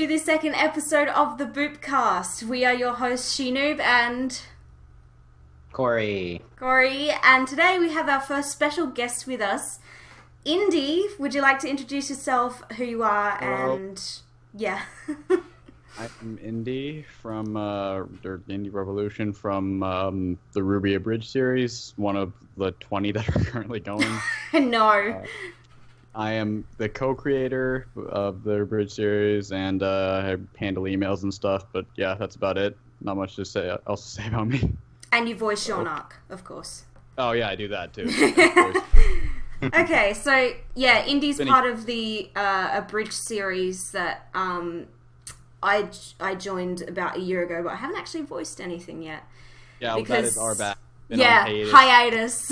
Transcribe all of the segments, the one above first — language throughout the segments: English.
to the second episode of the Boopcast. We are your hosts, SheNoob and Cory, and today we have our first special guest with us. Indy, would you like to introduce yourself, who you are, Hello. and yeah. I'm Indy from IndyRevolution from the RWBY Abridged Series, one of the 20 that are currently going. No. I am the co-creator of the Abridged Series, and I handle emails and stuff, but yeah, that's about it. Not much else to say about me. And you voice Jaune Arc, of course. Oh yeah, I do that too. Okay, so yeah, Indy's part of the Abridged Series that I joined about a year ago, but I haven't actually voiced anything yet. Yeah, because, that is our bad. Been hiatus.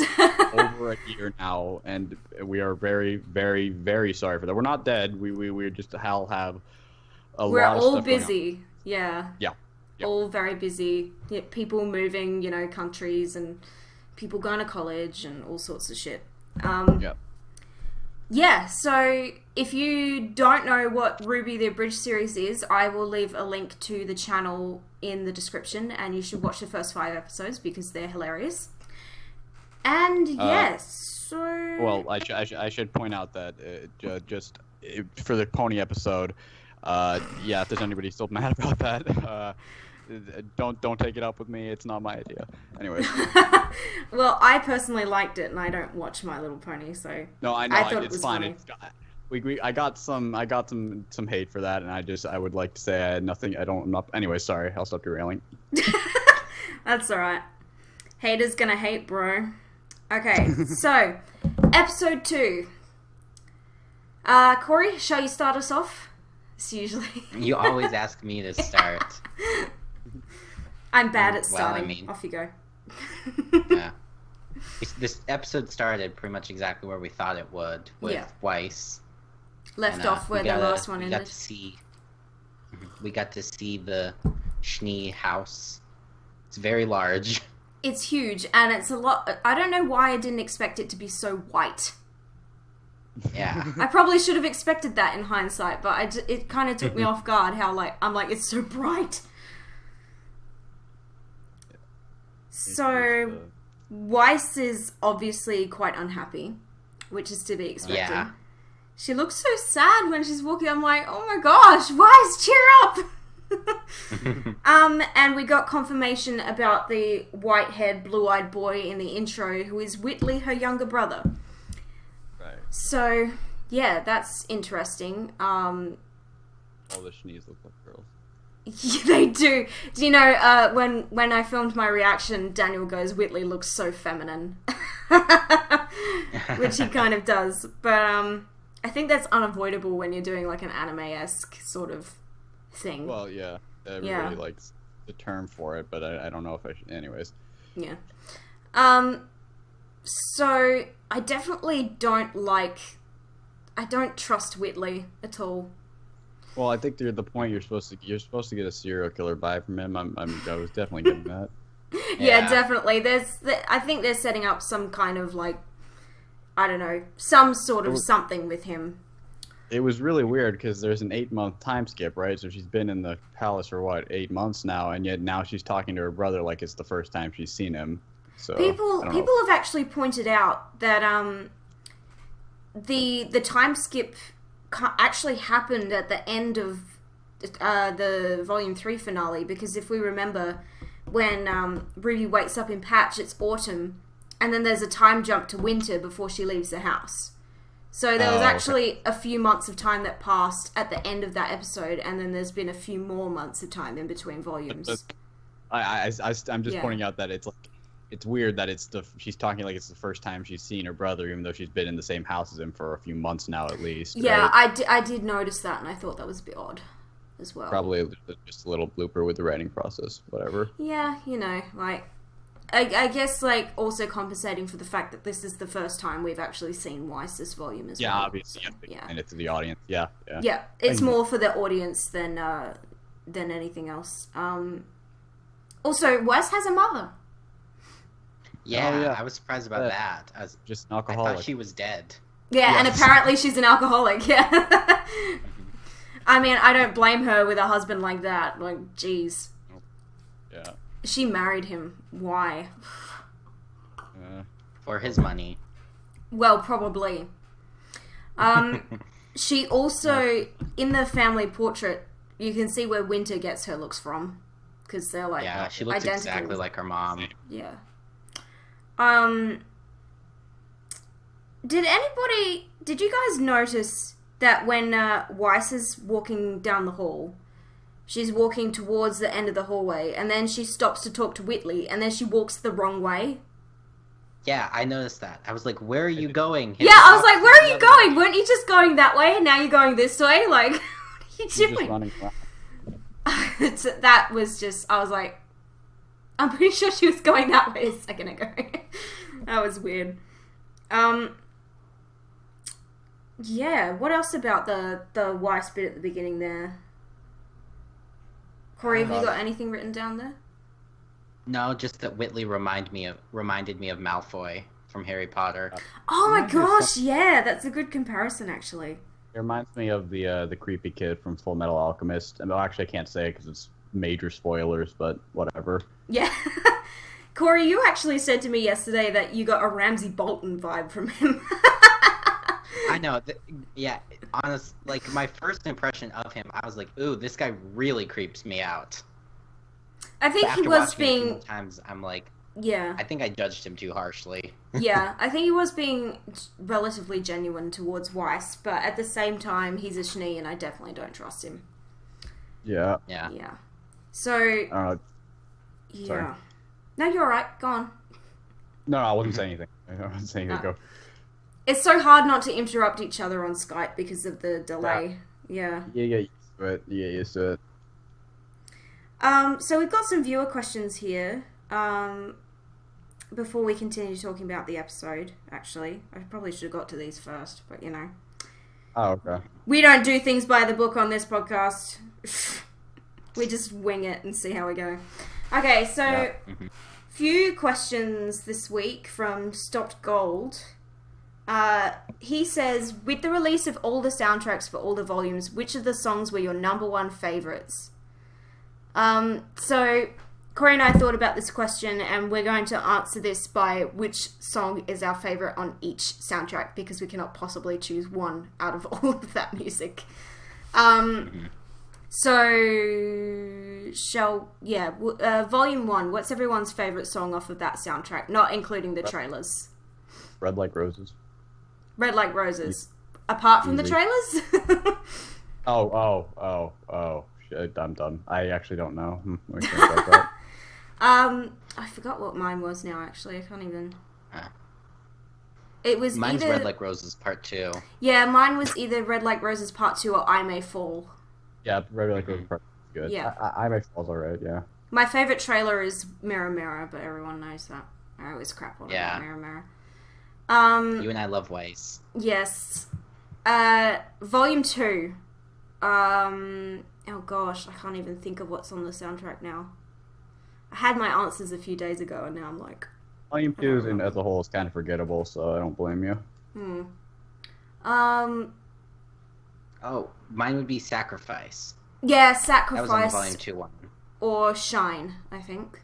Over a year now, and we are very, very, very sorry for that. We're not dead. We just have a We're lot of all stuff going on. busy. Yeah. Yep. All very busy. Yeah, people moving, countries, and people going to college and all sorts of shit. Yep. Yeah, so if you don't know what RWBY the Abridged Series is, I will leave a link to the channel in the description, and you should watch the first 5 episodes because they're hilarious. And yes, so... Well, I should point out that just for the pony episode, yeah, if there's anybody still mad about that, don't take it up with me. It's not my idea. Anyways. Well, I personally liked it, and I don't watch My Little Pony, so no, I know I thought it's it was fine. funny. I got some hate for that, and I would like to say I had nothing. I'm not. Anyway, sorry. I'll stop derailing. That's all right. Haters gonna hate, bro. Okay, so episode 2. Cory, shall you start us off? It's usually you always ask me to start. I'm bad at starting. Well, I mean, off you go. Yeah. This episode started pretty much exactly where we thought it would, with Weiss. Left off where the last one ended. We got to see the Schnee house. It's very large. It's huge, and it's a lot. I don't know why I didn't expect it to be so white. Yeah. I probably should have expected that in hindsight, but it kind of took me off guard how, I'm like, it's so bright. So, Weiss is obviously quite unhappy, which is to be expected. Yeah. She looks so sad when she's walking. I'm like, oh my gosh, Weiss, cheer up! And we got confirmation about the white-haired, blue-eyed boy in the intro, who is Whitley, her younger brother. Right. So, yeah, that's interesting. All the Schnees look like girls. Yeah, they do. Do you know, when I filmed my reaction, Daniel goes, Whitley looks so feminine. Which he kind of does. But, I think that's unavoidable when you're doing, an anime-esque sort of thing. Well, yeah. Everybody likes the term for it, but I don't know if I should... Anyways. Yeah. So, I definitely don't I don't trust Whitley at all. Well, I think the point you're supposed to get a serial killer vibe from him. I was definitely getting that. Yeah, definitely. I think they're setting up some kind of I don't know, some sort of something with him. It was really weird because there's an 8-month time skip, right? So she's been in the palace for 8 months now, and yet now she's talking to her brother like it's the first time she's seen him. So people have actually pointed out that the time skip actually happened at the end of the Volume 3 finale, because if we remember, when RWBY wakes up in Patch, it's autumn, and then there's a time jump to winter before she leaves the house. So there was actually a few months of time that passed at the end of that episode, and then there's been a few more months of time in between volumes. I'm just pointing out that it's weird that she's talking like it's the first time she's seen her brother, even though she's been in the same house as him for a few months now at least. Yeah, right? I did notice that, and I thought that was a bit odd as well. Probably just a little blooper with the writing process, whatever. Yeah, I guess also compensating for the fact that this is the first time we've actually seen Weiss this volume as well. Yeah, obviously, and it's the audience. Yeah. Yeah, it's more for the audience than anything else. Also, Weiss has a mother. Yeah, I was surprised about that. I was just an alcoholic. I thought she was dead. Yeah, Yes. and apparently she's an alcoholic. Yeah. I mean, I don't blame her with a husband like that. Like, jeez. Yeah. She married him. Why? For his money. Well, probably. She also, in the family portrait, you can see where Winter gets her looks from. Because they're like yeah, she looks identical. exactly like her mom. Yeah. Did you guys notice that when Weiss is walking down the hall, she's walking towards the end of the hallway, and then she stops to talk to Whitley, and then she walks the wrong way? Yeah, I noticed that. I was like, where are you going? Yeah, I was like, where are you going? Weren't you just going that way, and now you're going this way? Like, what are you doing? Just running around. That was just, I was like, I'm pretty sure she was going that way a second ago. That was weird. Yeah, what else about the Weiss bit at the beginning there? Corey, have you got anything written down there? No, just that Whitley reminded me of Malfoy from Harry Potter. Oh my gosh, yeah, that's a good comparison, actually. It reminds me of the creepy kid from Full Metal Alchemist. And actually, I can't say it because it's major spoilers, but whatever. Yeah. Corey, you actually said to me yesterday that you got a Ramsay Bolton vibe from him. I know. Yeah, honest. Like, my first impression of him, I was like, ooh, this guy really creeps me out. I think he was being... a few times, I'm like... Yeah. I think I judged him too harshly. Yeah, I think he was being relatively genuine towards Weiss, but at the same time, he's a Shnee, and I definitely don't trust him. Yeah. Yeah. Yeah. So... yeah. Sorry. No, you're alright. Go on. No, I wasn't saying anything. I wasn't saying anything. Go. It's so hard not to interrupt each other on Skype because of the delay. Yeah. You get used to it. You get used to it. So we've got some viewer questions here. Before we continue talking about the episode, actually. I probably should have got to these first, but you know. Oh, okay. We don't do things by the book on this podcast. We just wing it and see how we go. Okay, so few questions this week from Stopped Gold. He says, with the release of all the soundtracks for all the volumes, which of the songs were your number one favourites? So Corey and I thought about this question, and we're going to answer this by which song is our favourite on each soundtrack, because we cannot possibly choose one out of all of that music. So, Volume 1, what's everyone's favourite song off of that soundtrack, not including the trailers? Red Like Roses. Red Like Roses. Apart from the trailers? Oh. Shit, I'm done. I actually don't know. We can talk about that. I forgot what mine was now, actually. I can't even... It was Mine's either... Red Like Roses Part 2. Yeah, mine was either Red Like Roses Part 2 or I May Fall. Yeah, Red Like Roses Part 2 is good. Yeah. I May Fall's alright, yeah. My favourite trailer is Mirror Mirror, but everyone knows that. I always crap on about Mirror Mirror. You and I love Weiss. Yes. Volume 2. Oh gosh, I can't even think of what's on the soundtrack now. I had my answers a few days ago, and now I'm like... Volume 2 as a whole is kind of forgettable, so I don't blame you. Oh, mine would be Sacrifice. Yeah, Sacrifice. That was on the Volume 2 one. Or Shine, I think.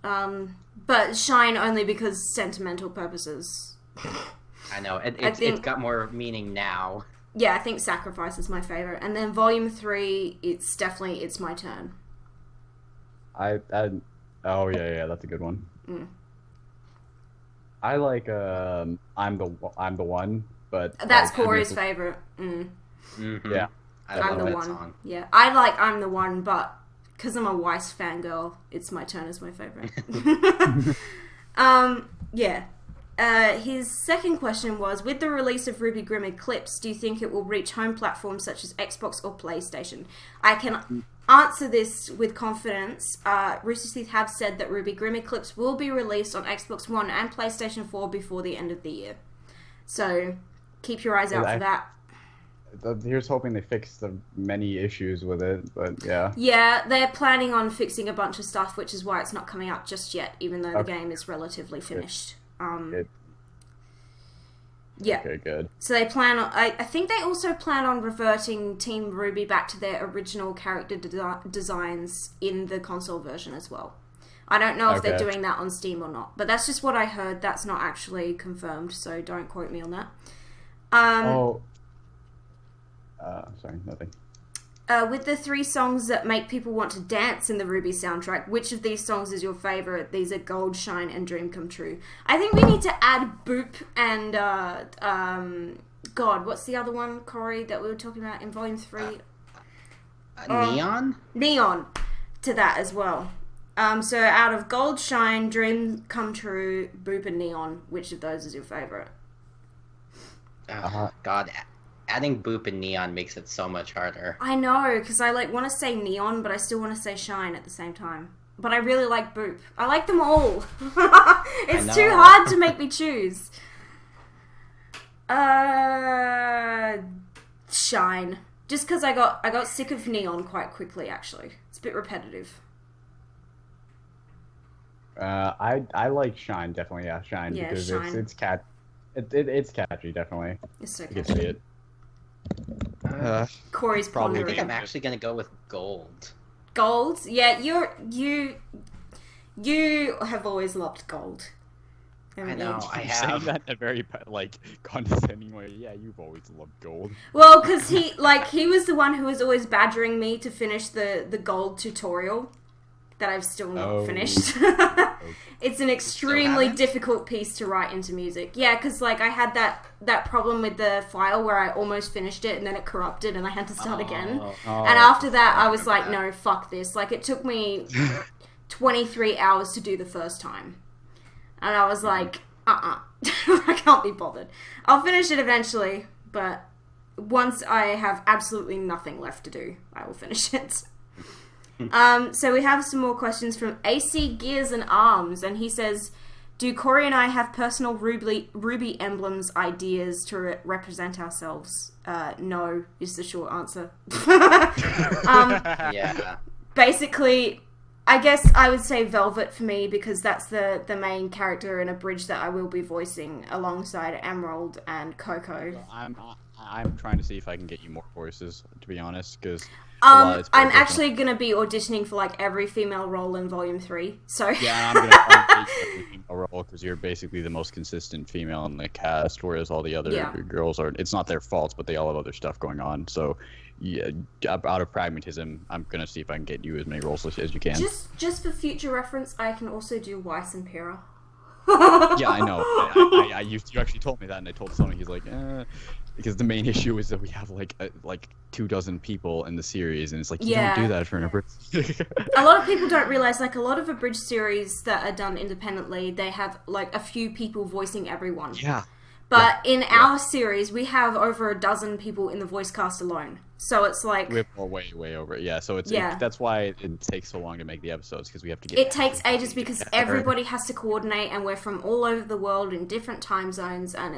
But Shine only because sentimental purposes. I know. It's got more meaning now. Yeah, I think Sacrifice is my favourite. And then Volume 3, it's definitely It's My Turn. Oh, yeah, that's a good one. I like I'm the One, but... That's Corey's favourite. Yeah. I'm the One. Song. Yeah, I like I'm the One, but because I'm a Weiss fangirl, It's My Turn is my favourite. Yeah. His second question was, with the release of RWBY Grimm Eclipse, do you think it will reach home platforms such as Xbox or PlayStation? I can answer this with confidence. Rooster Teeth have said that RWBY Grimm Eclipse will be released on Xbox One and PlayStation 4 before the end of the year. So, keep your eyes out for that. Here's hoping they fix the many issues with it, but yeah. Yeah, they're planning on fixing a bunch of stuff, which is why it's not coming out just yet, even though the game is relatively finished. Yeah. Okay, good. So they plan on... I think they also plan on reverting Team RWBY back to their original character designs in the console version as well. I don't know if they're doing that on Steam or not, but that's just what I heard. That's not actually confirmed, so don't quote me on that. Sorry, nothing. With the 3 songs that make people want to dance in the RWBY soundtrack, which of these songs is your favourite? These are Gold, Shine, and Dream Come True. I think we need to add Boop and, God, what's the other one, Cory, that we were talking about in Volume 3? Neon? Neon to that as well. So out of Gold, Shine, Dream Come True, Boop, and Neon, which of those is your favourite? God, adding Boop and Neon makes it so much harder. I know, because I want to say Neon, but I still want to say Shine at the same time. But I really like Boop. I like them all. It's too hard to make me choose. Shine. Just because I got sick of Neon quite quickly, actually. It's a bit repetitive. I like Shine, definitely. Yeah, Shine, because Shine. It's catchy, definitely. It's so catchy. catchy. You can see it. Cory's pondering. I think I'm actually going to go with Gold. Gold? Yeah, you have always loved Gold. I know, I have. Saying that in a very, condescending way. Yeah, you've always loved Gold. Well, because he was the one who was always badgering me to finish the Gold tutorial that I've still not finished. It's an extremely difficult piece to write into music. Yeah, because I had that problem with the file where I almost finished it and then it corrupted and I had to start again. And after that, I was like, no, fuck this. It took me 23 hours to do the first time. And I was like, I can't be bothered. I'll finish it eventually, but once I have absolutely nothing left to do, I will finish it. So we have some more questions from AC Gears and Arms, and he says, do Cory and I have personal RWBY emblems ideas to represent ourselves? No, is the short answer. Yeah. Basically, I guess I would say Velvet for me, because that's the main character in Abridged that I will be voicing alongside Emerald and Coco. I'm trying to see if I can get you more voices, to be honest, because... I'm actually going to be auditioning for every female role in Volume 3, so... Yeah, I'm going to try and get every female role, because you're basically the most consistent female in the cast, whereas all the other girls are... It's not their faults, but they all have other stuff going on, so... Yeah, out of pragmatism, I'm going to see if I can get you as many roles as you can. Just for future reference, I can also do Weiss and Pyrrha. Yeah, I know. You actually told me that, and I told Sonny, he's like, because the main issue is that we have like 24 people in the series, and it's like, you don't do that for an Abridged. A lot of people don't realize, a lot of Abridged series that are done independently, they have a few people voicing everyone. Yeah. But in our series, we have over a dozen people in the voice cast alone. So it's we're way over. Yeah, so that's why it takes so long to make the episodes, because we have to get... It takes ages because everybody has to coordinate, and we're from all over the world in different time zones, and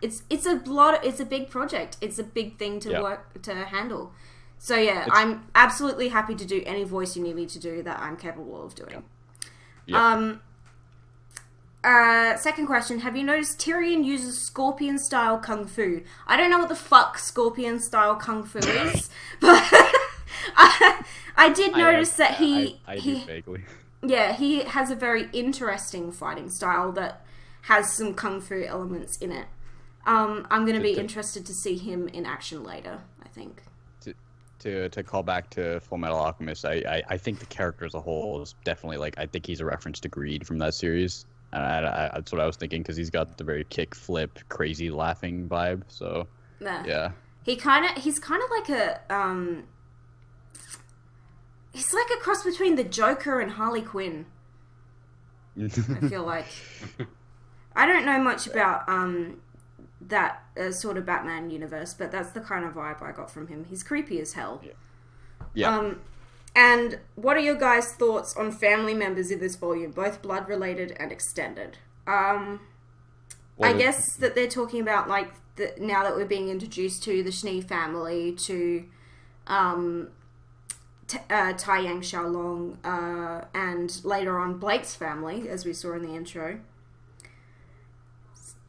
it's a big project. It's a big thing to handle. So I'm absolutely happy to do any voice you need me to do that I'm capable of doing. Second question, have you noticed Tyrion uses scorpion-style kung fu? I don't know what the fuck scorpion-style kung fu is, but I did notice that he do vaguely. Yeah, he has a very interesting fighting style that has some kung fu elements in it. I'm going to be interested to see him in action later, I think. To call back to Full Metal Alchemist, I think the character as a whole is definitely, I think he's a reference to Greed from that series. That's what I was thinking, because he's got the very kick, flip, crazy laughing vibe. So yeah, he's kind of like a he's like a cross between the Joker and Harley Quinn. I feel like I don't know much about that sort of Batman universe, but that's the kind of vibe I got from him. He's creepy as hell. Yeah. And what are your guys' thoughts on family members in this volume, both blood-related and extended? I guess that they're talking about, now that we're being introduced to the Schnee family, to Tai Yang Xiaolong, and later on Blake's family, as we saw in the intro.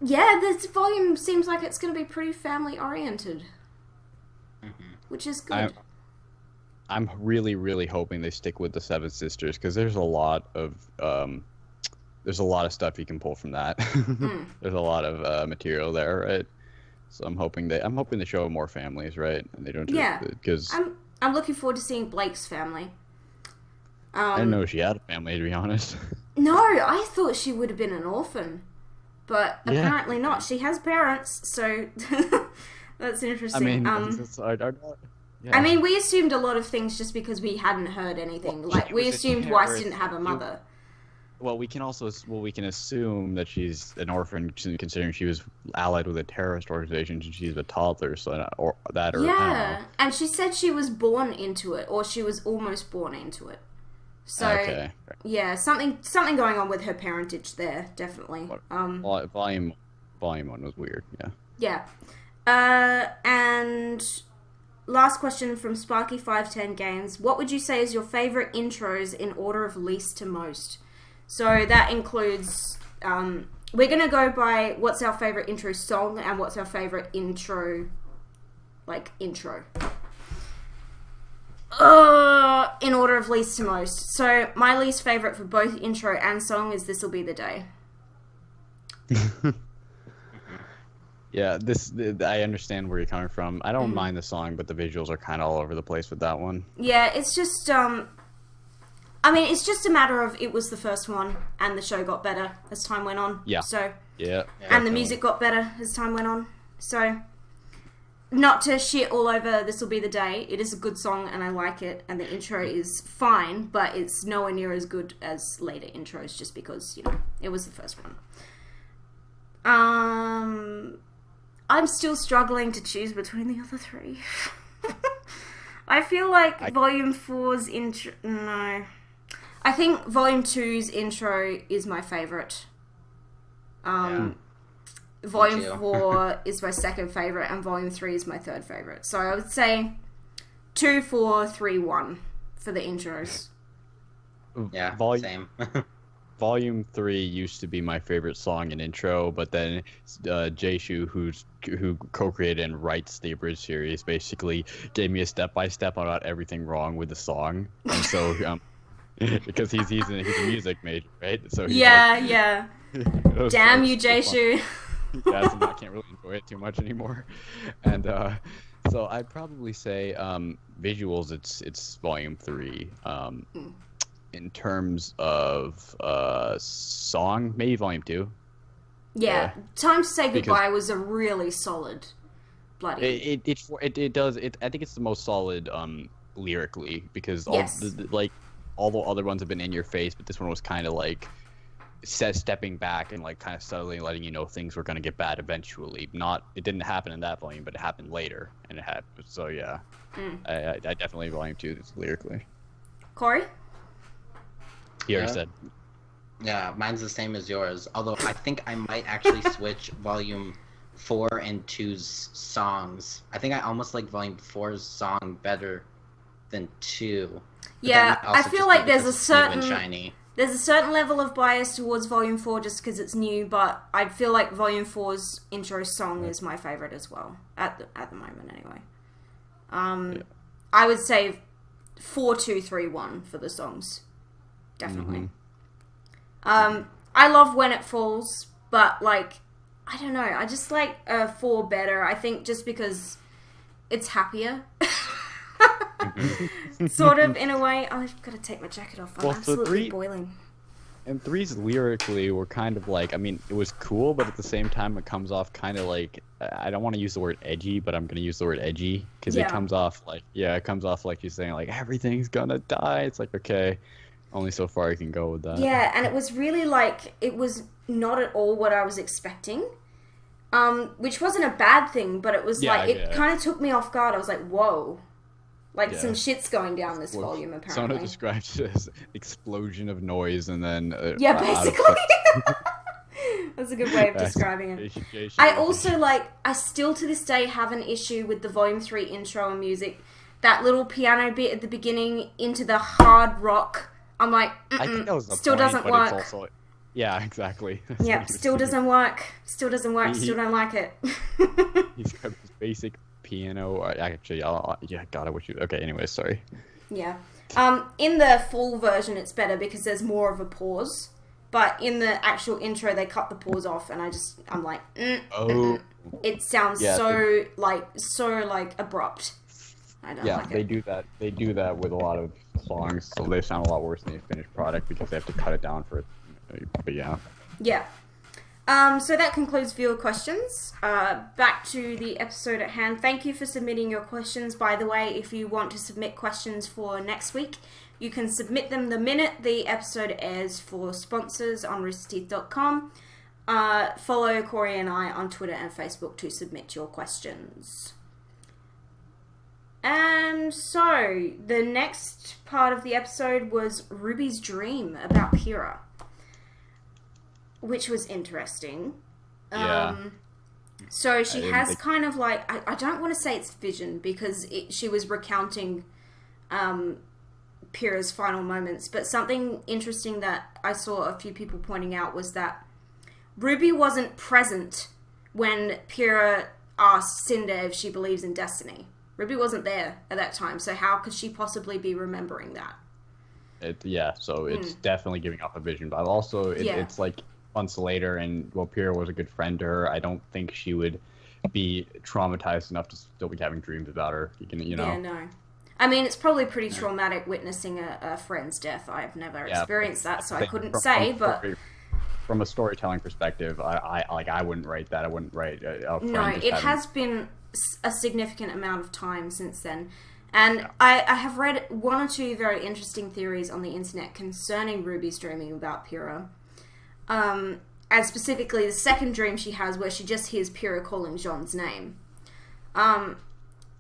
Yeah, this volume seems like it's going to be pretty family-oriented. Which is good. I'm really, really hoping they stick with the Seven Sisters, because there's a lot of stuff you can pull from that. There's a lot of material there, right? So I'm hoping they show more families, right? And they don't because I'm looking forward to seeing Blake's family. I didn't know she had a family, to be honest. No, I thought she would have been an orphan, but apparently not. She has parents, so that's interesting. I mean, we assumed a lot of things just because we hadn't heard anything. Like, we assumed Weiss didn't have a mother. Well, we can assume that she's an orphan, considering she was allied with a terrorist organization and she's a toddler, and she said she was born into it, or she was almost born into it. So, yeah, something going on with her parentage there, definitely. Volume 1 was weird, yeah. And last question from Sparky510 Games. What would you say is your favourite intros in order of least to most? So that includes, we're going to go by what's our favourite intro song and what's our favourite intro. In order of least to most. So my least favourite for both intro and song is This'll Be the Day. Yeah, I understand where you're coming from. I don't mind the song, but the visuals are kind of all over the place with that one. Yeah, it's just, it's just a matter of it was the first one, and the show got better as time went on. Yeah. So, yeah. And the music got better as time went on. So, not to shit all over This'll Be the Day. It is a good song, and I like it, and the intro is fine, but it's nowhere near as good as later intros, just because, it was the first one. I'm still struggling to choose between the other three. I feel like Volume 4's intro... No. I think Volume 2's intro is my favourite. Volume 4 is my second favourite, and Volume 3 is my third favourite. So I would say 2, 4, 3, 1 for the intros. Yeah, same. Volume 3 used to be my favorite song and intro, but then Jaishu, who co-created and writes the Abridged series, basically gave me a step-by-step about everything wrong with the song. And so, because he's a music major, right? So yeah. Damn you, Jaishu. Yeah, so I can't really enjoy it too much anymore. And so I'd probably say visuals, it's Volume 3. In terms of song, maybe Volume 2. Yeah, Time to Say Goodbye was a really solid bloody... It does. I think it's the most solid lyrically, because all the other ones have been in your face, but this one was kind of like stepping back and like kind of subtly letting you know things were going to get bad eventually. It didn't happen in that volume, but it happened later, and it happened. So yeah, I definitely Volume 2 lyrically. Cory? He already said. Yeah, mine's the same as yours. Although I think I might actually switch Volume 4 and 2's songs. I think I almost like Volume 4's song better than 2. Yeah, I feel like there's a certain level of bias towards Volume 4 just because it's new, but I feel like Volume 4's intro song is my favourite as well, at the moment anyway. I would say 4, 2, 3, 1 for the songs. Definitely. I love When It Falls, but I don't know, I just like 4 better, I think, just because it's happier. Sort of, in a way. Oh, I've got to take my jacket off. I'm absolutely boiling. And 3's lyrically were kind of it was cool, but at the same time it comes off kind of I don't want to use the word edgy, but I'm going to use the word edgy, because it comes off like you're saying everything's gonna die. It's okay, only so far you can go with that. Yeah, and it was really it was not at all what I was expecting, which wasn't a bad thing, but it was it kind of took me off guard. I was like, whoa. Some shit's going down this volume, apparently. Someone described it as explosion of noise, and then... yeah, basically. That's a good way of describing it. I also, I still to this day have an issue with the Volume 3 intro and music. That little piano bit at the beginning into the hard rock. I'm like, I think that was the still point, doesn't but work. It's also, Yeah, exactly. Yeah, still doesn't work. Still doesn't work. Still don't like it. He's got this basic piano. Actually, yeah, God, I wish you. Okay, anyway, sorry. Yeah. In the full version, it's better because there's more of a pause. But in the actual intro, they cut the pause off, and I'm like, it sounds so abrupt. I don't like it. They do that. They do that with a lot of songs, so they sound a lot worse than the finished product because they have to cut it down for it. But yeah. Yeah. So that concludes viewer questions. Back to the episode at hand. Thank you for submitting your questions. By the way, if you want to submit questions for next week, you can submit them the minute the episode airs for sponsors on roosterteeth.com. Follow Cory and I on Twitter and Facebook to submit your questions. And so, the next part of the episode was Ruby's dream about Pyrrha, which was interesting. Yeah. So she has kind of like, I don't want to say it's vision because she was recounting Pyrrha's final moments, but something interesting that I saw a few people pointing out was that Ruby wasn't present when Pyrrha asked Cinder if she believes in destiny. Ruby wasn't there at that time, so how could she possibly be remembering that? So it's definitely giving off a vision, but also it's like months later, and while Pyrrha was a good friend to her, I don't think she would be traumatized enough to still be having dreams about her. Yeah, no. I mean, it's probably pretty traumatic witnessing a friend's death. I've never experienced that, so I couldn't say, but... From a storytelling perspective, I wouldn't write that. I wouldn't write a friend. No, it has been a significant amount of time since then. And I have read one or two very interesting theories on the internet concerning Ruby's dreaming about Pyrrha. And specifically the second dream she has where she just hears Pyrrha calling Jaune's name.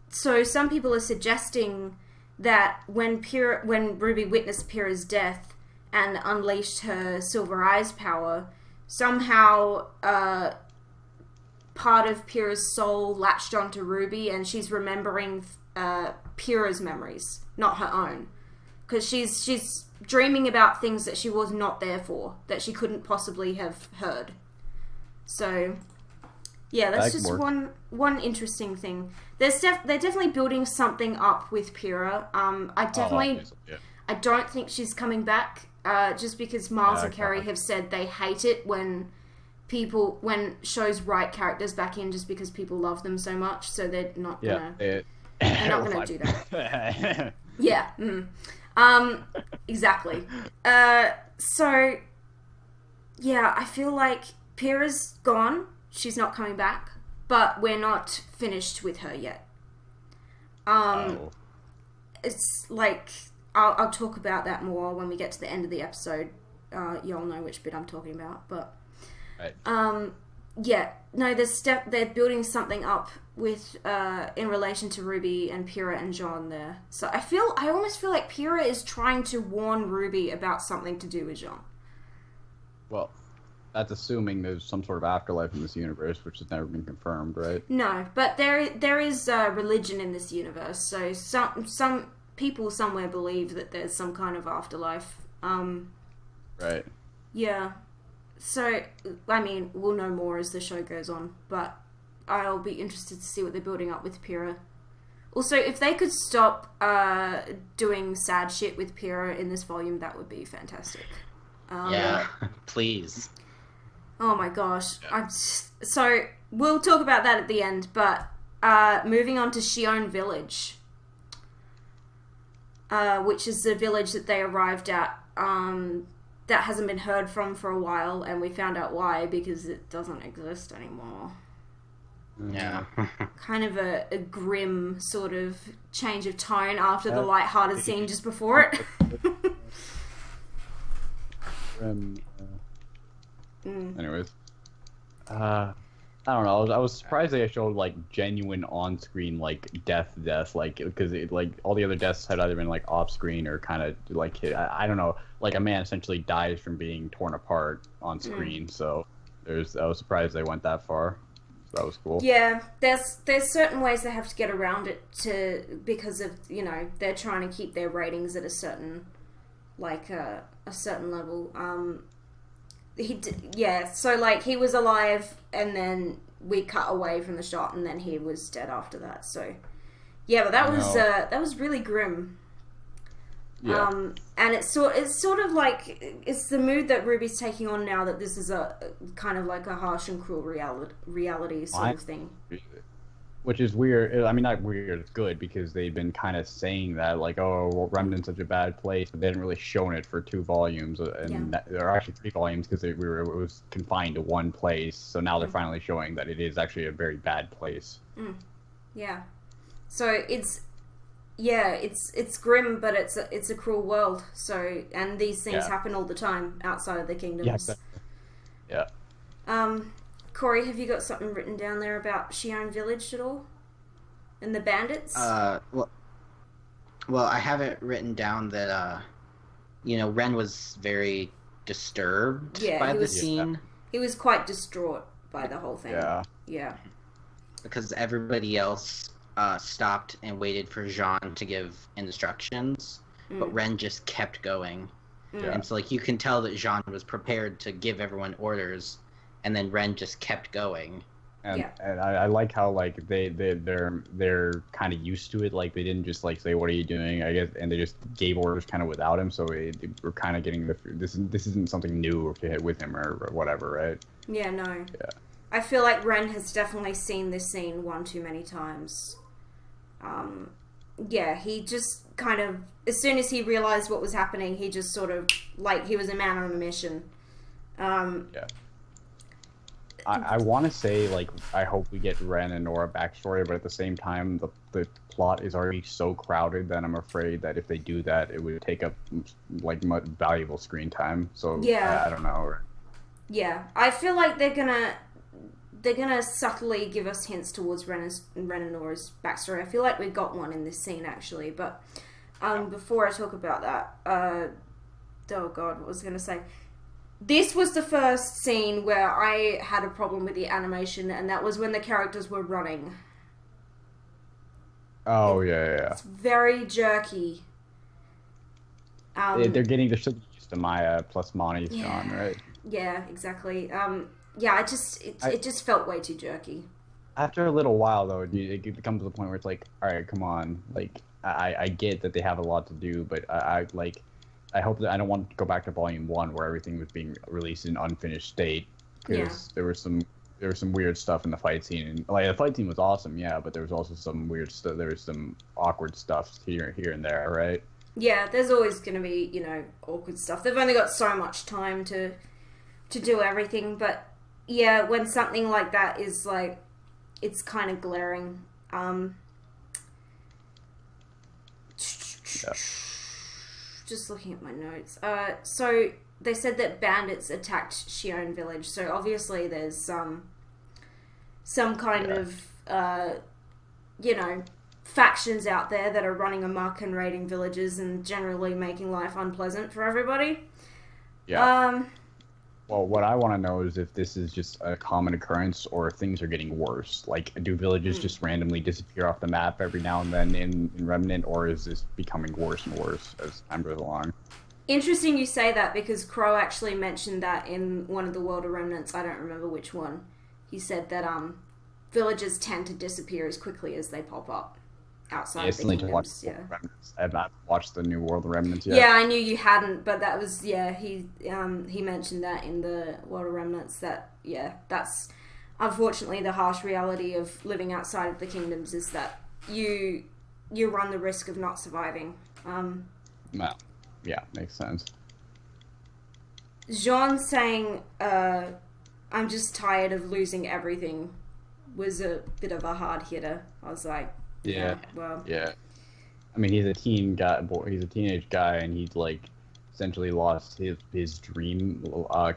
So some people are suggesting that when Ruby witnessed Pyrrha's death and unleashed her Silver Eyes power, somehow part of Pyrrha's soul latched onto Ruby and she's remembering Pyrrha's memories, not her own. Because she's dreaming about things that she was not there for, that she couldn't possibly have heard. So, yeah, that's just one interesting thing. They're definitely building something up with Pyrrha. I don't think she's coming back, just because Miles and Kerry have said they hate it when shows write characters back in just because people love them so much, so they're not gonna do that. Yeah. Exactly. So, yeah, I feel like Pyrrha's gone. She's not coming back, but we're not finished with her yet. It's like, I'll talk about that more when we get to the end of the episode. You'll know which bit I'm talking about, but... Right. Yeah, no, they're building something up with in relation to Ruby and Pyrrha and Jaune there. So I almost feel like Pyrrha is trying to warn Ruby about something to do with Jaune. Well, that's assuming there's some sort of afterlife in this universe, which has never been confirmed, right? No, but there is religion in this universe, so some people somewhere believe that there's some kind of afterlife. Right. Yeah. So, I mean, we'll know more as the show goes on, but I'll be interested to see what they're building up with Pyrrha. Also, if they could stop doing sad shit with Pyrrha in this volume, that would be fantastic. Yeah, please. Oh my gosh. Yeah. So, we'll talk about that at the end, but moving on to Sheone Village, which is the village that they arrived at, that hasn't been heard from for a while, and we found out why, because it doesn't exist anymore. Yeah. Kind of a grim sort of change of tone after the light-hearted scene just before it. Anyways. I don't know. I was surprised they showed like genuine on-screen like death, like because like all the other deaths had either been like off-screen or kind of like I don't know, like a man essentially dies from being torn apart on screen. So I was surprised they went that far. So that was cool. Yeah, there's certain ways they have to get around it because of they're trying to keep their ratings at a certain a certain level. So like he was alive, and then we cut away from the shot, and then he was dead after that. So yeah, but that was really grim. Yeah. And it's sort of like it's the mood that Ruby's taking on now, that this is a kind of like a harsh and cruel reality sort of thing. Which is weird. I mean, not weird. It's good because they've been kind of saying that, like, oh, well, Remnant's such a bad place, but they hadn't really shown it for 2 volumes, and there are actually 3 volumes because it was confined to one place. So now they're finally showing that it is actually a very bad place. Yeah. So it's grim, but it's a cruel world. So, and these things happen all the time outside of the kingdoms. Yeah. Cory, have you got something written down there about Jaune Village at all? And the bandits? Well, I have it written down that, Ren was very disturbed by the scene. He was quite distraught by the whole thing. Yeah. Because everybody else stopped and waited for Jaune to give instructions, but Ren just kept going. And so, like, you can tell that Jaune was prepared to give everyone orders, and then Ren just kept going. And I like how, like, they're kind of used to it. Like, they didn't just, like, say, what are you doing, I guess, and they just gave orders kind of without him, so we're kind of getting this isn't something new with him or whatever, right? Yeah, no. Yeah. I feel like Ren has definitely seen this scene one too many times. He just kind of, as soon as he realized what was happening, he just sort of, like, he was a man on a mission. I want to say, like, I hope we get Ren and Nora backstory, but at the same time, the plot is already so crowded that I'm afraid that if they do that, it would take up, like, much valuable screen time. So, I don't know. Yeah, I feel like they're gonna subtly give us hints towards Ren and Nora's backstory. I feel like we got one in this scene, actually, but before I talk about that, oh god, what was I gonna say? This was the first scene where I had a problem with the animation, and that was when the characters were running. Oh, yeah. It's very jerky. They're getting used to Maya plus Monty's gone, right? Yeah, exactly. It just felt way too jerky. After a little while, though, it comes to the point where it's like, all right, come on. Like, I get that they have a lot to do, but I hope that I don't want to go back to Volume 1 where everything was being released in unfinished state, because there was some weird stuff in the fight scene. And, like, the fight scene was awesome, but there was also some weird stuff. There was some awkward stuff here and there, right? Yeah, there's always going to be, awkward stuff. They've only got so much time to do everything, but yeah, when something like that is, like, it's kind of glaring. Just looking at my notes. So they said that bandits attacked Jaune Village. So obviously there's some kind of factions out there that are running amok and raiding villages and generally making life unpleasant for everybody. Yeah. Well, what I want to know is if this is just a common occurrence or if things are getting worse. Like, do villages just randomly disappear off the map every now and then in Remnant, or is this becoming worse and worse as time goes along? Interesting you say that, because Crow actually mentioned that in one of the World of Remnants. I don't remember which one. He said that villages tend to disappear as quickly as they pop up outside of the kingdoms. I have not watched the new World of Remnants yet. Yeah, I knew you hadn't, but that was he mentioned that in the World of Remnants, that that's unfortunately the harsh reality of living outside of the kingdoms, is that you run the risk of not surviving. Well, yeah, makes sense. Jaune saying I'm just tired of losing everything was a bit of a hard hitter. I was like, yeah. I mean, he's a teenage guy, and he's, like, essentially lost his dream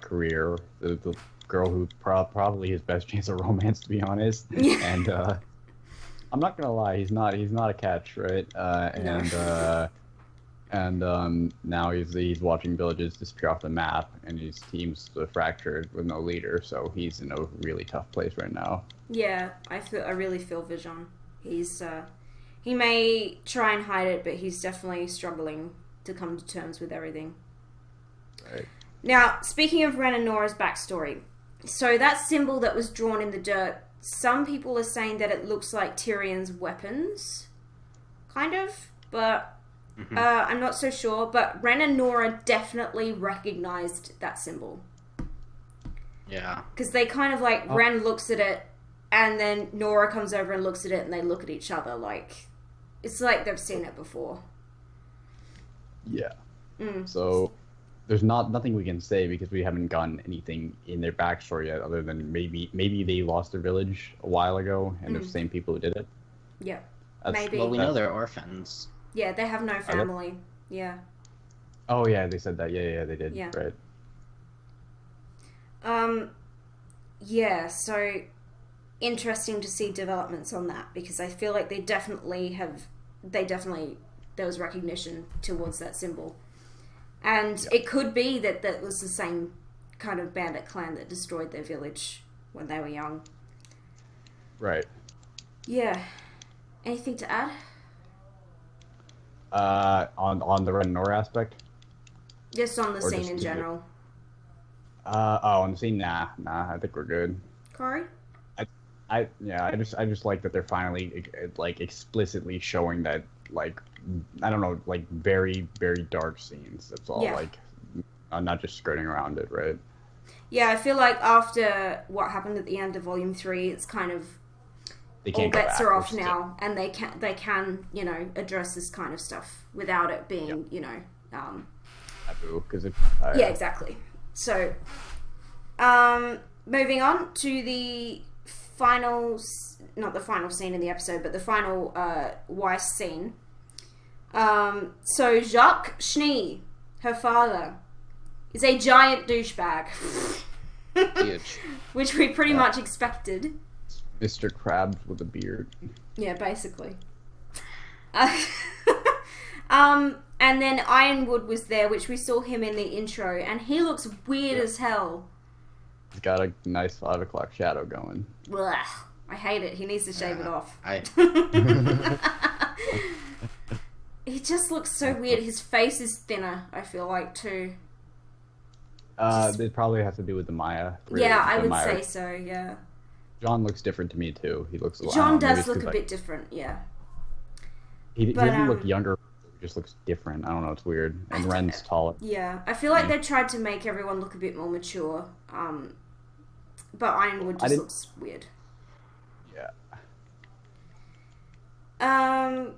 career. The girl who probably his best chance of romance, to be honest. And I'm not gonna lie, he's not a catch, right? And now he's watching villages disappear off the map, and his team's fractured with no leader, so he's in a really tough place right now. Yeah, I really feel for Jaune. He may try and hide it, but he's definitely struggling to come to terms with everything. Right. Now, speaking of Ren and Nora's backstory, so that symbol that was drawn in the dirt, some people are saying that it looks like Tyrion's weapons, kind of, but I'm not so sure. But Ren and Nora definitely recognized that symbol. Yeah. Because they kind of like, Ren looks at it, and then Nora comes over and looks at it, and they look at each other like, it's like they've seen it before. Yeah. So there's nothing we can say because we haven't gotten anything in their backstory yet, other than maybe they lost their village a while ago, and they're the same people who did it. Yeah. That's, Maybe. Well, we know they're orphans. Yeah, they have no family. Yeah. Oh yeah, they said that. Yeah, they did. Yeah. Right. Yeah, so interesting to see developments on that, because I feel like there was recognition towards that symbol. And it could be that was the same kind of bandit clan that destroyed their village when they were young. Right. Yeah. Anything to add? On the Ren and Nora aspect? Just on the Or scene just in general. On the scene, nah, I think we're good. Corey? I just like that they're finally like explicitly showing that, like, I don't know, like very, very dark scenes. That's all. Yeah. Like, not just skirting around it, right? Yeah, I feel like after what happened at the end of Volume 3, it's kind of They all can't go bets back. are off now, and they can address this kind of stuff without it being taboo, because yeah, exactly. So moving on to the not the final scene in the episode, but the final Weiss scene. So Jacques Schnee, her father, is a giant douchebag. Huge. Which we pretty much expected. Mr. Krabs with a beard. Yeah, basically. And then Ironwood was there, which we saw him in the intro, and he looks weird as hell. He's got a nice 5 o'clock shadow going. Blah. I hate it. He needs to shave it off. He just looks so weird. His face is thinner, I feel like, too. It probably has to do with the Maya. Really, yeah, I would Maya. say so, yeah. John looks different to me, too. He looks a lot. John does look a bit different, yeah. He doesn't look younger. He just looks different. I don't know. It's weird. And Ren's taller. Yeah, I feel like they tried to make everyone look a bit more mature. But Ironwood just looks weird. Yeah.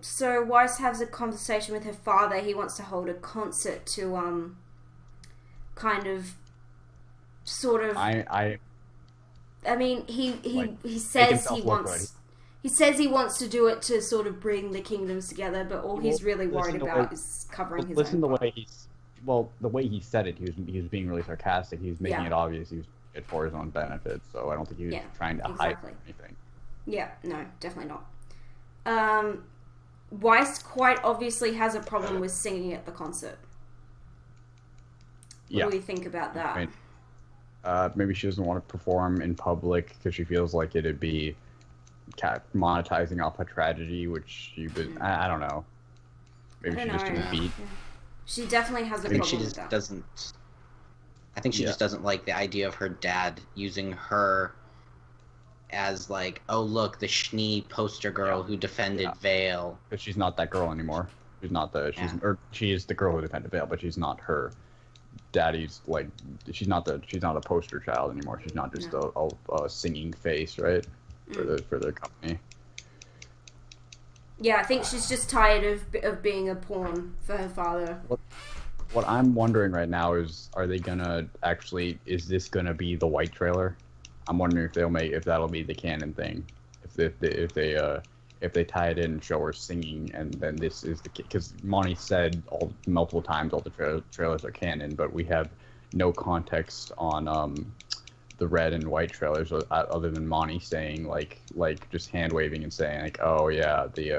So Weiss has a conversation with her father. He wants to hold a concert to, kind of, sort of. I mean, he says he wants. Right. He says he wants to do it to sort of bring the kingdoms together, but all he's really worried about is covering his own part. The way he said it, he was being really sarcastic. He was making it obvious he was doing it for his own benefit. So I don't think he was trying to hide anything. Yeah, no, definitely not. Weiss quite obviously has a problem with singing at the concert. What do you think about that? I mean, maybe she doesn't want to perform in public because she feels like it'd be monetizing off a tragedy, which I don't know. Maybe she just didn't beat. She definitely has a problem with that. I think she just doesn't like the idea of her dad using her as like, oh look, the Schnee poster girl who defended Vale. But she's not that girl anymore. She's not she is the girl who defended Vale, but she's not her daddy's, like, she's not a poster child anymore. She's not just a singing face, right? For their company. Yeah, I think she's just tired of being a pawn for her father. What I'm wondering right now is, is this gonna be the white trailer? I'm wondering if that'll be the canon thing. If they tie it in and show her singing, and then this is because Monty said multiple times all the trailers are canon, but we have no context on the red and white trailers other than Monty saying like just hand waving and saying like, oh yeah, those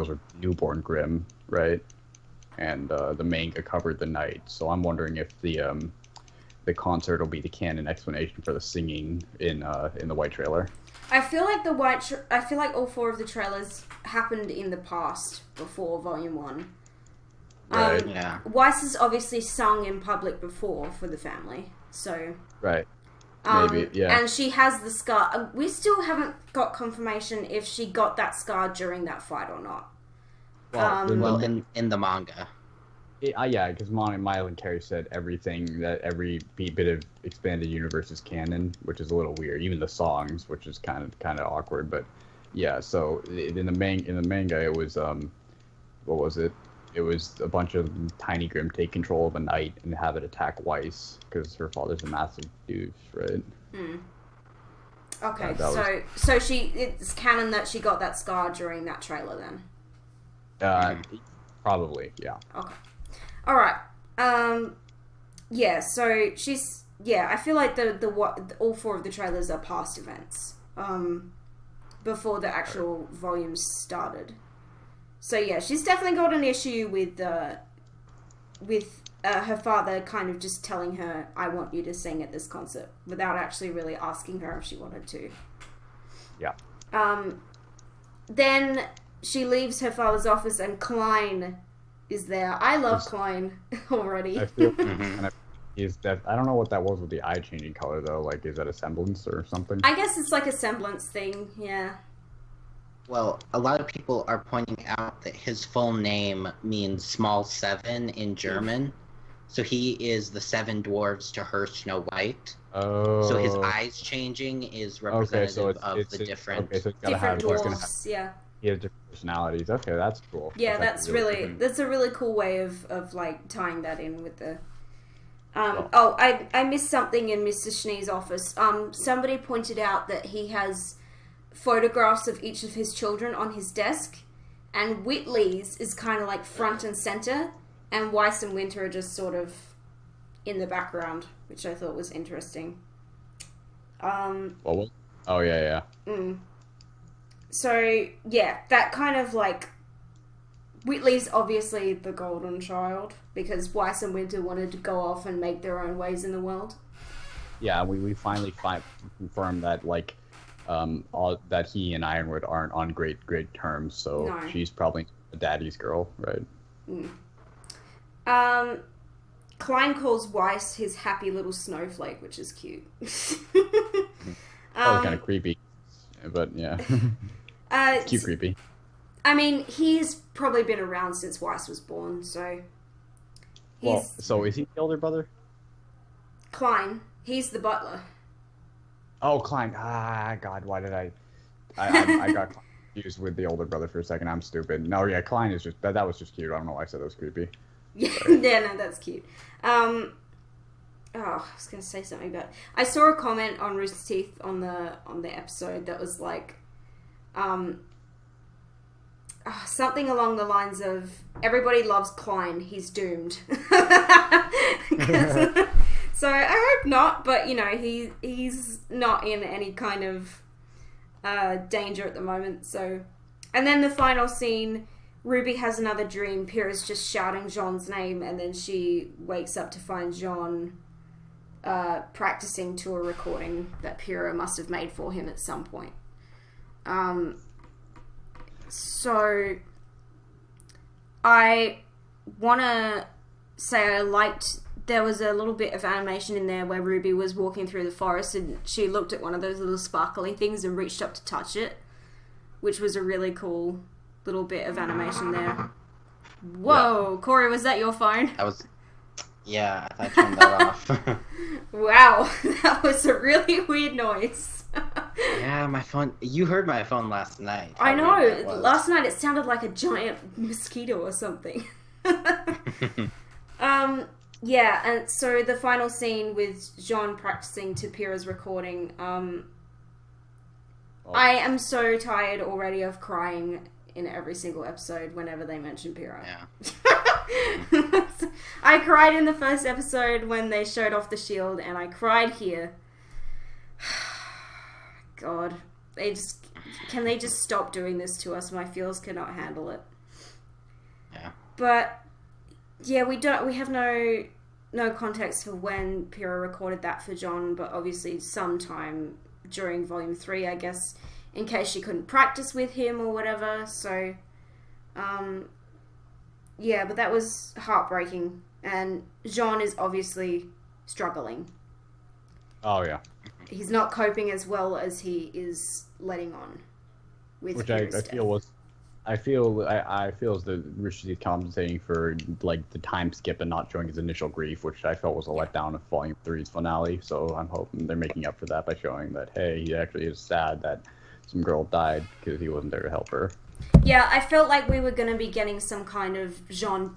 are newborn Grimm, right? And the manga covered the night. So I'm wondering if the concert will be the canon explanation for the singing in the white trailer. I feel like all 4 of the trailers happened in the past before Volume 1. Right. Yeah. Weiss has obviously sung in public before for the family, so... Right. Maybe, yeah. And she has the scar. We still haven't got confirmation if she got that scar during that fight or not. Well, in the manga. Yeah, because Mile and Carrie said every bit of expanded universe is canon, which is a little weird. Even the songs, which is kind of awkward, but yeah. So in the manga, it was what was it? It was a bunch of tiny Grimm take control of a knight and have it attack Weiss because her father's a massive douche, right? Okay, so it's canon that she got that scar during that trailer then. Probably, yeah. Okay. All right. Yeah. So she's. Yeah, I feel like all 4 of the trailers are past events. Before the actual volumes started. So yeah, she's definitely got an issue with her father kind of just telling her, "I want you to sing at this concert," without actually really asking her if she wanted to. Yeah. Then she leaves her father's office and Klein is there. I love Klein already. I feel I don't know what that was with the eye changing color though. Like, is that a semblance or something? I guess it's like a semblance thing. Yeah. Well, a lot of people are pointing out that his full name means small 7 in German. So he is the 7 dwarves to her Snow White. Oh. So his eyes changing is representative of the different... Okay, so it's gotta different have, dwarves, yeah. He has different personalities. Okay, that's cool. Yeah, that's a really cool way of like tying that in with the... I missed something in Mr. Schnee's office. Somebody pointed out that he has photographs of each of his children on his desk, and Whitley's is kind of like front and center, and Weiss and Winter are just sort of in the background, which I thought was interesting. Oh yeah. So yeah, that kind of like Whitley's obviously the golden child because Weiss and Winter wanted to go off and make their own ways in the world. Yeah, we finally confirmed that like that he and Ironwood aren't on great terms, so no. She's probably a daddy's girl, right? Klein calls Weiss his happy little snowflake, which is cute. Kind of creepy, but yeah. It's cute creepy. I mean, he's probably been around since Weiss was born, so... So is he the older brother? Klein. He's the butler. Oh, Klein. God, why did I got confused with the older brother for a second. I'm stupid. No, yeah, Klein is just... That was just cute. I don't know why I said that was creepy. Yeah, no, that's cute. I was going to say something about... I saw a comment on Rooster Teeth on the episode that was like... something along the lines of, everybody loves Klein, he's doomed. So I hope not, but you know, he's not in any kind of danger at the moment. So, and then the final scene, Ruby has another dream. Pyrrha's just shouting Jaune's name, and then she wakes up to find Jaune practicing to a recording that Pyrrha must have made for him at some point. So I want to say I liked... There was a little bit of animation in there where Ruby was walking through the forest and she looked at one of those little sparkly things and reached up to touch it, which was a really cool little bit of animation there. Whoa, yeah. Cory, was that your phone? That was... Yeah, I turned that off. Wow, that was a really weird noise. Yeah, my phone... You heard my phone last night. I know. Last night it sounded like a giant mosquito or something. Yeah, and so the final scene with Jaune practicing to Pyrrha's recording, I am so tired already of crying in every single episode whenever they mention Pyrrha. Yeah. I cried in the first episode when they showed off the shield, and I cried here. God, can they just stop doing this to us? My feels cannot handle it. Yeah. But yeah, we have no context for when Pyrrha recorded that for Jaune, but obviously sometime during Volume 3, I guess, in case she couldn't practice with him or whatever. So, Yeah, but that was heartbreaking, and Jaune is obviously struggling. Oh yeah. He's not coping as well as he is letting on. With I feel as the Rishis compensating for like the time skip and not showing his initial grief, which I felt was a letdown of Volume 3's finale. So I'm hoping they're making up for that by showing that hey, he actually is sad that some girl died because he wasn't there to help her. Yeah, I felt like we were going to be getting some kind of Jaune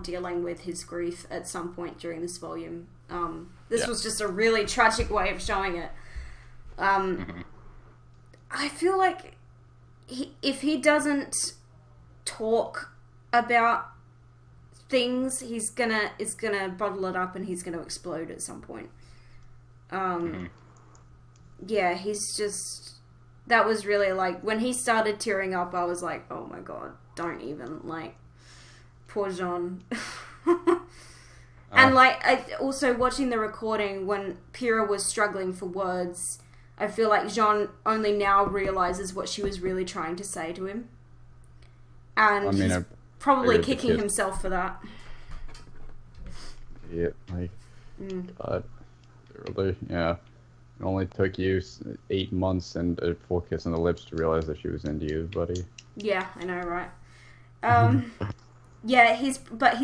dealing with his grief at some point during this volume. This was just a really tragic way of showing it. I feel like if he doesn't talk about things, it's gonna bottle it up and he's gonna explode at some point. Yeah, he's just... That was really, like, when he started tearing up, I was like, oh my god, don't even, like, poor Jaune. And, like, also watching the recording, when Pyrrha was struggling for words, I feel like Jaune only now realizes what she was really trying to say to him. And he's probably kicking himself for that. Yeah, like, God, really, yeah. It only took you 8 months and a full kiss on the lips to realize that she was into you, buddy. Yeah, I know, right? Yeah, he's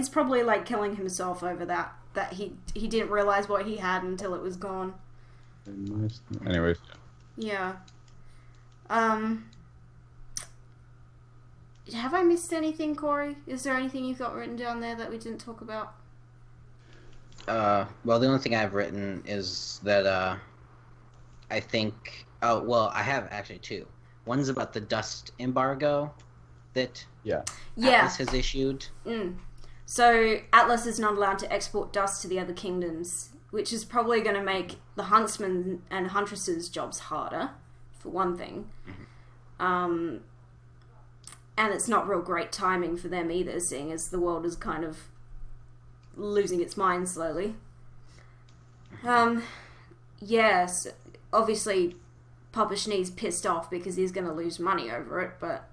probably like killing himself over that he didn't realize what he had until it was gone. Anyways. Yeah. Have I missed anything, Cory? Is there anything you've got written down there that we didn't talk about? Well, the only thing I've written is that I think... Oh, well, I have actually two. One's about the dust embargo that Atlas has issued. So Atlas is not allowed to export dust to the other kingdoms, which is probably going to make the huntsmen and huntresses' jobs harder, for one thing. And it's not real great timing for them either, seeing as the world is kind of losing its mind slowly. Yes, obviously Papa Schnee's pissed off because he's going to lose money over it, but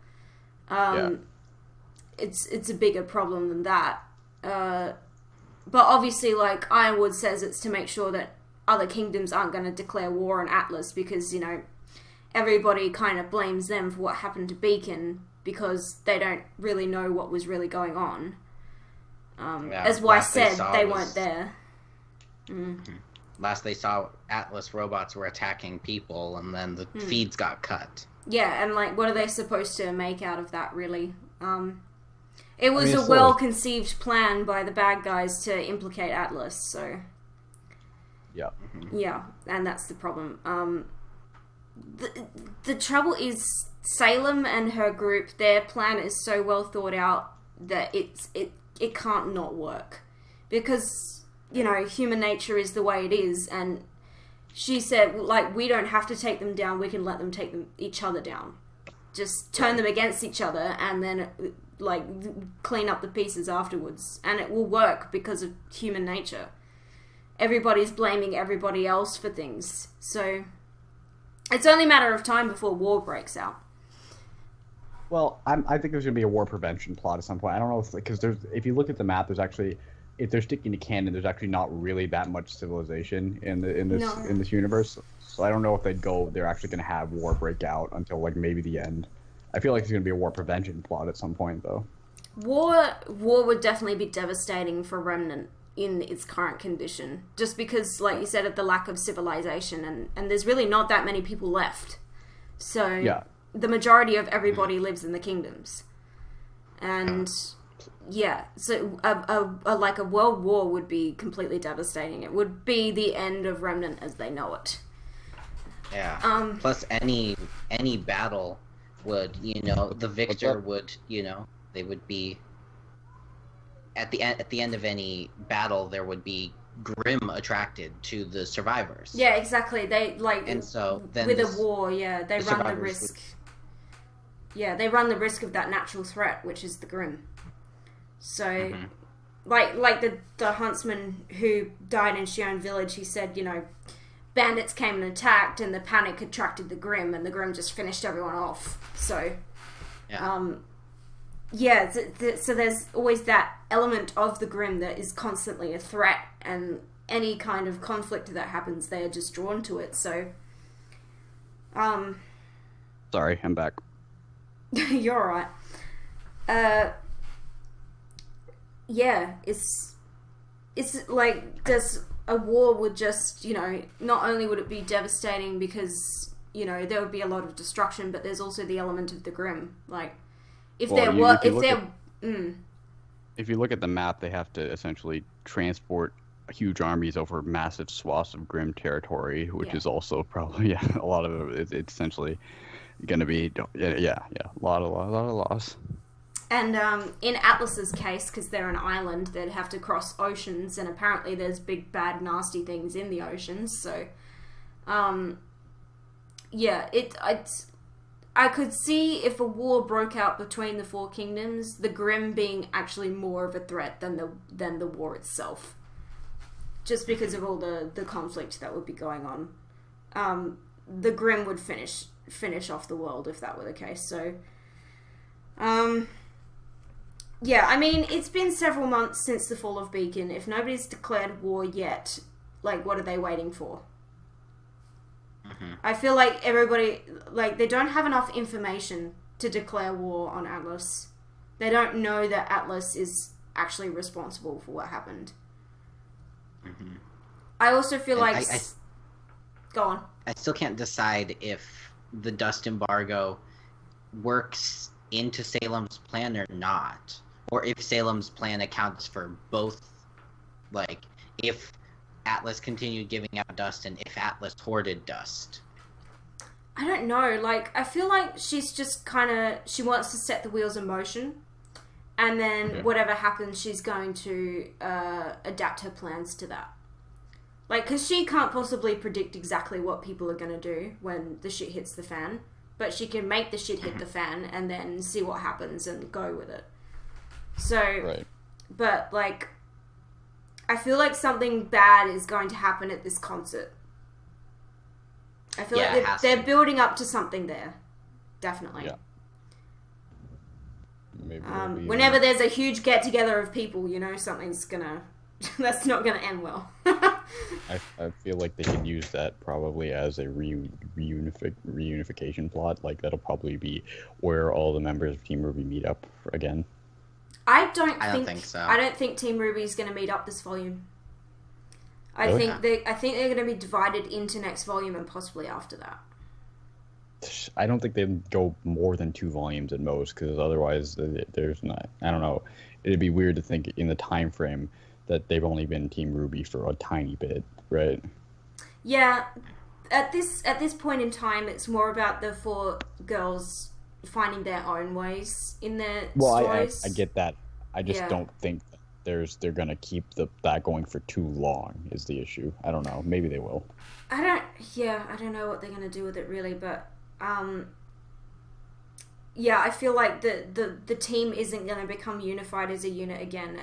it's a bigger problem than that. But obviously, like, Ironwood says it's to make sure that other kingdoms aren't going to declare war on Atlas because, you know, everybody kind of blames them for what happened to Beacon because they don't really know what was really going on. As Weiss said, they weren't there. Last they saw, Atlas robots were attacking people, and then the feeds got cut. Yeah, and, like, what are they supposed to make out of that, really? It was a well-conceived plan by the bad guys to implicate Atlas, so... Yeah. Yeah, and that's the problem. The trouble is, Salem and her group, their plan is so well thought out that it can't not work. Because, you know, human nature is the way it is, and she said, like, we don't have to take them down, we can let them take each other down. Just turn them against each other, and then, like, clean up the pieces afterwards. And it will work because of human nature. Everybody's blaming everybody else for things. So, it's only a matter of time before war breaks out. Well, I think there's going to be a war prevention plot at some point. I don't know if, because if you look at the map, there's actually, if they're sticking to canon, there's actually not really that much civilization in this universe. So I don't know if they're actually going to have war break out until like maybe the end. I feel like there's going to be a war prevention plot at some point, though. War would definitely be devastating for Remnant in its current condition, just because, like you said, of the lack of civilization, and there's really not that many people left. So the majority of everybody lives in the kingdoms, and so a world war would be completely devastating. It would be the end of Remnant as they know it. Yeah. Plus, any battle would, you know, the victor would, you know, they would be at the end of any battle, there would be Grimm attracted to the survivors. Yeah, exactly. They and so then with a war, they run the risk. Yeah, they run the risk of that natural threat, which is the Grimm. So, like the huntsman who died in Jaune Village, he said, you know, bandits came and attacked, and the panic attracted the Grimm, and the Grimm just finished everyone off. So, yeah, so there's always that element of the Grimm that is constantly a threat, and any kind of conflict that happens, they are just drawn to it. So, Sorry, I'm back. you're alright. Yeah, it's like a war would just, not only would it be devastating because, there would be a lot of destruction, but there's also the element of the Grimm. Like, if you look at the map, they have to essentially transport huge armies over massive swaths of Grimm territory, which is also probably a lot of it's essentially going to be a lot of loss. And in Atlas's case, because they're an island, they'd have to cross oceans, and apparently there's big, bad, nasty things in the oceans. So, I could see if a war broke out between the four kingdoms, the Grimm being actually more of a threat than the war itself, just because of all the conflict that would be going on. The Grimm would finish off the world if that were the case. So, yeah, I mean, it's been several months since the fall of Beacon. If nobody's declared war yet, like, what are they waiting for? Mm-hmm. I feel like everybody, they don't have enough information to declare war on Atlas. They don't know that Atlas is actually responsible for what happened. Mm-hmm. I also feel go on. I still can't decide if the dust embargo works into Salem's plan or not. Or if Salem's plan accounts for both, if Atlas continued giving out dust and if Atlas hoarded dust. I don't know. I feel like she's just she wants to set the wheels in motion, and then whatever happens, she's going to adapt her plans to that. Because she can't possibly predict exactly what people are going to do when the shit hits the fan, but she can make the shit hit the fan and then see what happens and go with it. So, right. But, I feel like something bad is going to happen at this concert. I feel like they're building up to something there. Definitely. Yeah. Maybe whenever there's a huge get-together of people, something's gonna... that's not gonna end well. I feel like they could use that probably as a reunification plot. That'll probably be where all the members of Team RWBY meet up again. I don't think so. I don't think Team RWBY is going to meet up this volume. I think they're going to be divided into next volume and possibly after that. I don't think they'd go more than 2 volumes at most, because otherwise there's not. I don't know. It'd be weird to think in the time frame that they've only been Team RWBY for a tiny bit, right? Yeah. At this point in time, it's more about the 4 girls finding their own ways in their stories. I get that. I just don't think they're gonna keep that going for too long is the issue. I don't know. Maybe they will. I don't know what they're gonna do with it really, but I feel like the team isn't gonna become unified as a unit again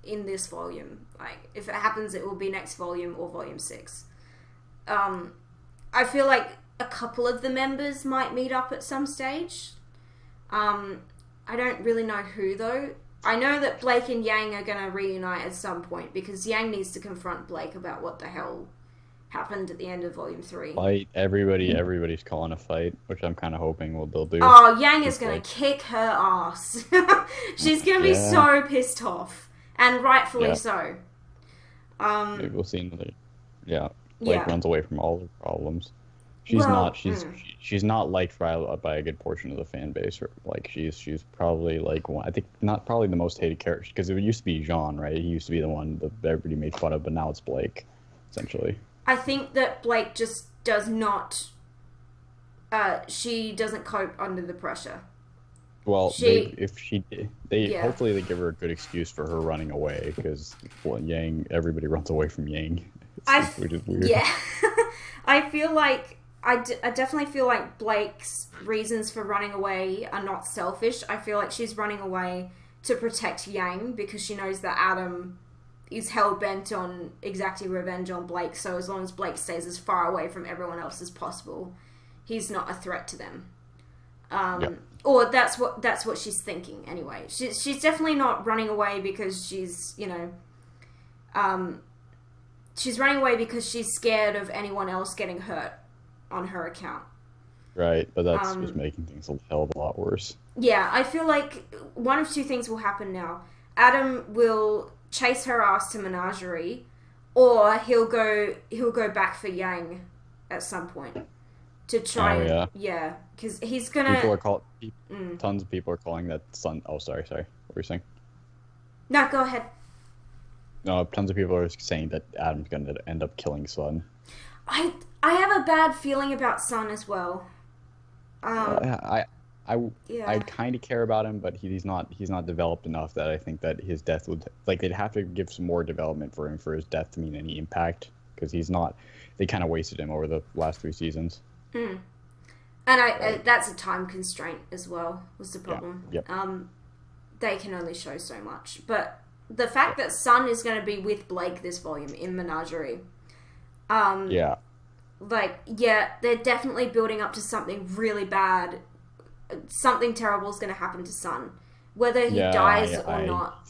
in this volume. If it happens, it will be next volume or volume 6. I feel like a couple of the members might meet up at some stage. I don't really know who, though. I know that Blake and Yang are going to reunite at some point, because Yang needs to confront Blake about what the hell happened at the end of Volume 3. Fight. Everybody's calling a fight, which I'm kind of hoping they'll do. Oh, Yang is going to kick her ass. She's going to be so pissed off. And rightfully so. Maybe we'll see another... Yeah. Blake runs away from all her problems. She's not liked by a good portion of the fan base. She's probably one. I think not probably the most hated character, because it used to be Jaune, right? He used to be the one that everybody made fun of, but now it's Blake, essentially. I think that Blake just does not. She doesn't cope under the pressure. Well, hopefully they give her a good excuse for her running away, because everybody runs away from Yang, which is weird. Yeah, I feel like. I definitely feel like Blake's reasons for running away are not selfish. I feel like she's running away to protect Yang, because she knows that Adam is hell-bent on exacting revenge on Blake, so as long as Blake stays as far away from everyone else as possible, he's not a threat to them. or that's what she's thinking anyway. She's definitely not running away because she's, she's running away because she's scared of anyone else getting hurt on her account. Right, but that's just making things a hell of a lot worse. Yeah, I feel like one of two things will happen now. Adam will chase her ass to Menagerie, or he'll go back for Yang at some point to try. Yeah, because he's gonna. Tons of people are calling that Sun. Oh, sorry. What were you saying? No, go ahead. No, tons of people are saying that Adam's gonna end up killing Sun. I have a bad feeling about Sun as well. I kind of care about him, but he's not developed enough that I think that his death would, like, they'd have to give some more development for him for his death to mean any impact, because he's not. They kind of wasted him over the last 3 seasons. And I that's a time constraint as well, was the problem. Yeah. They can only show so much, but the fact that Sun is going to be with Blake this volume in Menagerie, they're definitely building up to something really bad. Something terrible is going to happen to Sun, whether he dies or not.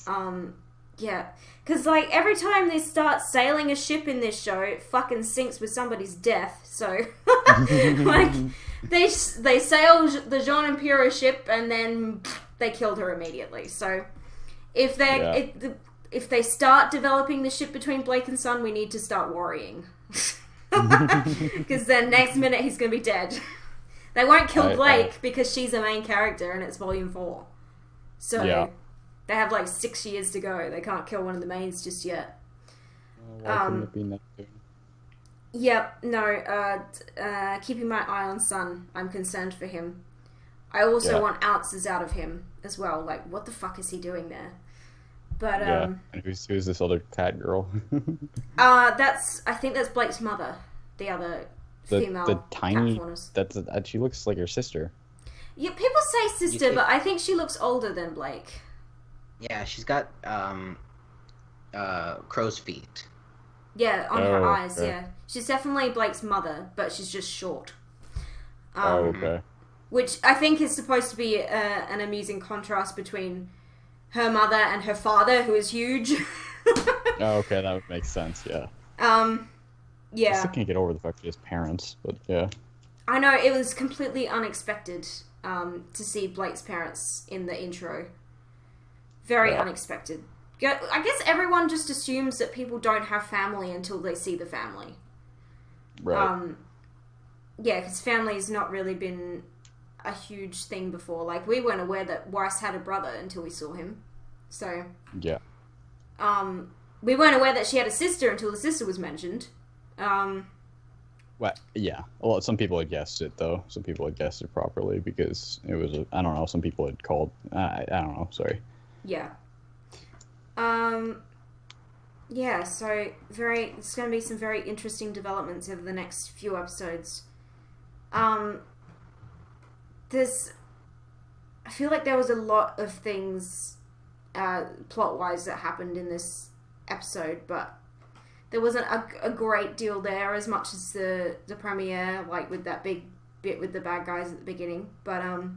Because like every time they start sailing a ship in this show, it fucking sinks with somebody's death. So like they sail the Jaune Arc ship and then they killed her immediately. So if they start developing the ship between Blake and Sun, we need to start worrying. Because then next minute he's going to be dead. They won't kill Blake because she's a main character and it's volume 4. So they have like 6 years to go. They can't kill one of the mains just yet. Why couldn't it be next year? Yep, no. Keeping my eye on Sun. I'm concerned for him. I also want ounces out of him as well. Like, what the fuck is he doing there? But and who's this other cat girl? I think that's Blake's mother. The other female the tiny cat fauners. She looks like her sister. Yeah, people say sister, but I think she looks older than Blake. Yeah, she's got crow's feet. Yeah, on her eyes. Okay. Yeah, she's definitely Blake's mother, but she's just short. Okay. Which I think is supposed to be an amusing contrast between her mother and her father, who is huge. Okay, that would make sense. Yeah. Yeah. I still can't get over the fact that he has parents, but yeah. I know, it was completely unexpected to see Blake's parents in the intro. Very unexpected. I guess everyone just assumes that people don't have family until they see the family. Right. Yeah, because family's not really been a huge thing before. Like, we weren't aware that Weiss had a brother until we saw him. So... Yeah. We weren't aware that she had a sister until the sister was mentioned. Well, yeah. Well, some people had guessed it, though. Some people had guessed it properly because it was, I don't know, some people had called, I don't know, sorry. Yeah. Yeah, so it's going to be some very interesting developments over the next few episodes. I feel like there was a lot of things, plot-wise, that happened in this episode, but there wasn't a great deal there as much as the premiere, like with that big bit with the bad guys at the beginning. But a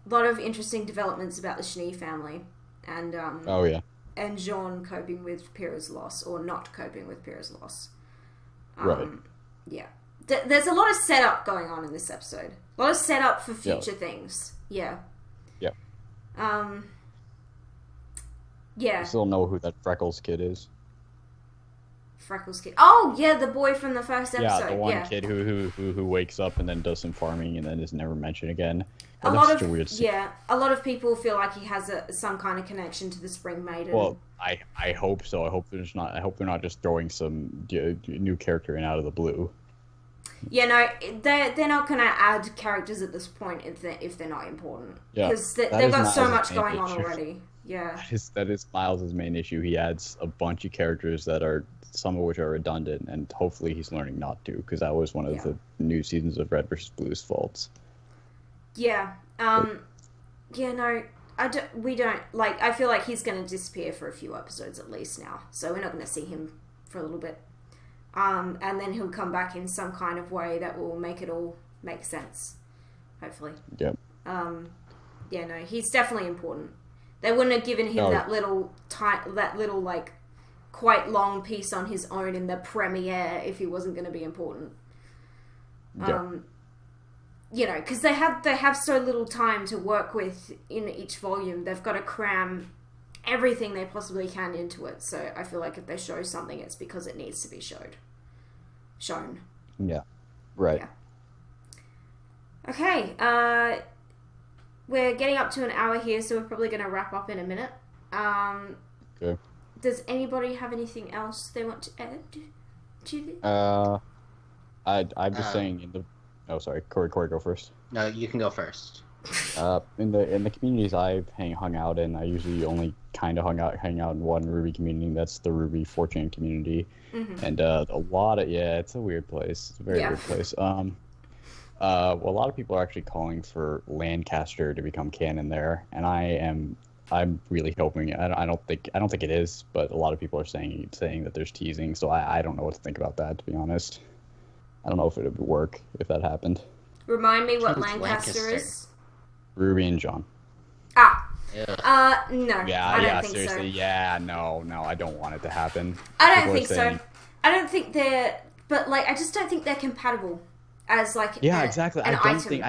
lot of interesting developments about the SheNoob family and and Jaune coping with Pyrrha's loss, or not coping with Pyrrha's loss. Right. Yeah. There's a lot of setup going on in this episode. A lot of setup for future things. Yeah. Yeah. Yeah. I still know who that Freckles kid is. Freckles kid. Oh, yeah, the boy from the first episode. Yeah, the one kid who wakes up and then does some farming and then is never mentioned again. A lot of people feel like he has some kind of connection to the Spring Maiden. Well, I hope so. I hope they're not just throwing some new character in out of the blue. Yeah, no, they're not going to add characters at this point if they're not important. Yeah, because they've got so much going on already. Yeah, that is Miles' main issue. He adds a bunch of characters that are, some of which are redundant, and hopefully he's learning not to, because that was one of the new seasons of Red vs. Blue's faults. Yeah. Yeah, no, we don't, like, I feel like he's going to disappear for a few episodes at least now, so we're not going to see him for a little bit. And then he'll come back in some kind of way that will make it all make sense. hopefully. Yep. Yeah, no, he's definitely important. They wouldn't have given him that little like quite long piece on his own in the premiere if he wasn't going to be important. Yeah. You know, because they have so little time to work with in each volume. They've got to cram everything they possibly can into it. So I feel like if they show something, it's because it needs to be shown. Yeah. Right. Yeah. Okay. We're getting up to an hour here, so we're probably going to wrap up in a minute. Okay. Does anybody have anything else they want to add to this? I'm just saying in the. Oh, sorry, Cory, go first. No, you can go first. In the communities I've hung out in, I usually only kind of hang out in one RWBY community. That's the RWBY 14 community, and a lot of it's a weird place. It's a very weird place. Well, a lot of people are actually calling for Lancaster to become canon there, and I'm really hoping. I don't think it is, but a lot of people are saying that there's teasing. So I don't know what to think about that, to be honest. I don't know if it would work if that happened. Remind me what Lancaster is. RWBY and Jaune. No. Yeah, I don't think seriously. So. Yeah, no, I don't want it to happen. I don't think so. I don't think they're, but like, I just don't think they're compatible as like. Exactly. An item.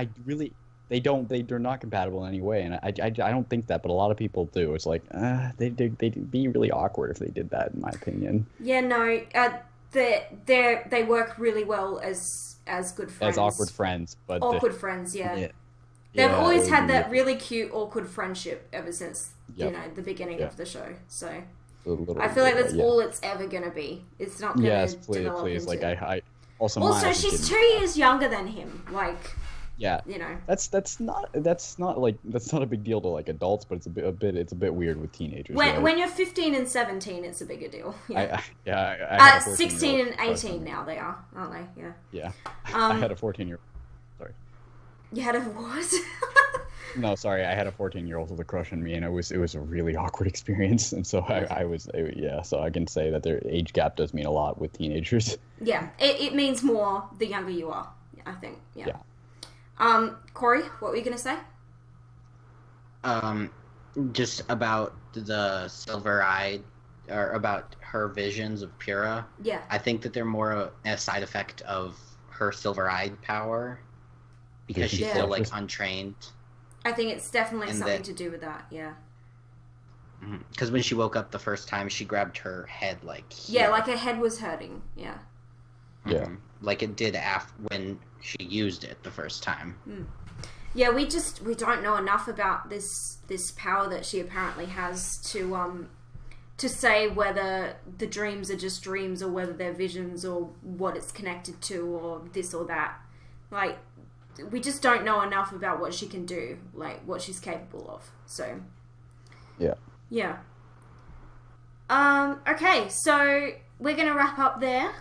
They're not compatible in any way, and I don't think that, but a lot of people do. It's like, they'd be really awkward if they did that, in my opinion. Yeah, no. They work really well as good friends. As awkward friends, but awkward friends, yeah. They've always had that really cute awkward friendship ever since the beginning of the show. So I feel like that's all it's ever gonna be. It's not gonna develop into. Like I also she's 2 years younger than him. Like you know, that's not a big deal to like adults, but it's a bit weird with teenagers. When you're 15 and 17, it's a bigger deal. Yeah. I 16 and 18 now they are, aren't they? Yeah. Yeah. I had a 14-year-old. Sorry. You had a what? No, sorry. I had a 14-year-old with a crush on me, and it was a really awkward experience. And so so I can say that their age gap does mean a lot with teenagers. Yeah, it means more the younger you are, I think. Yeah. Cory, what were you going to say? Just about the Silver-Eyed, or about her visions of Pyrrha. Yeah. I think that they're more a side effect of her Silver-Eyed power, because she's still, like, untrained. I think it's definitely something to do with that, yeah. Because when she woke up the first time, she grabbed her head, like, here. Yeah, like her head was hurting, yeah. Yeah. Like it did when she used it the first time. Yeah, we don't know enough about this power that she apparently has to say whether the dreams are just dreams or whether they're visions or what it's connected to or this or that. Like, we just don't know enough about what she can do, like what she's capable of. So yeah. Okay, so we're gonna wrap up there.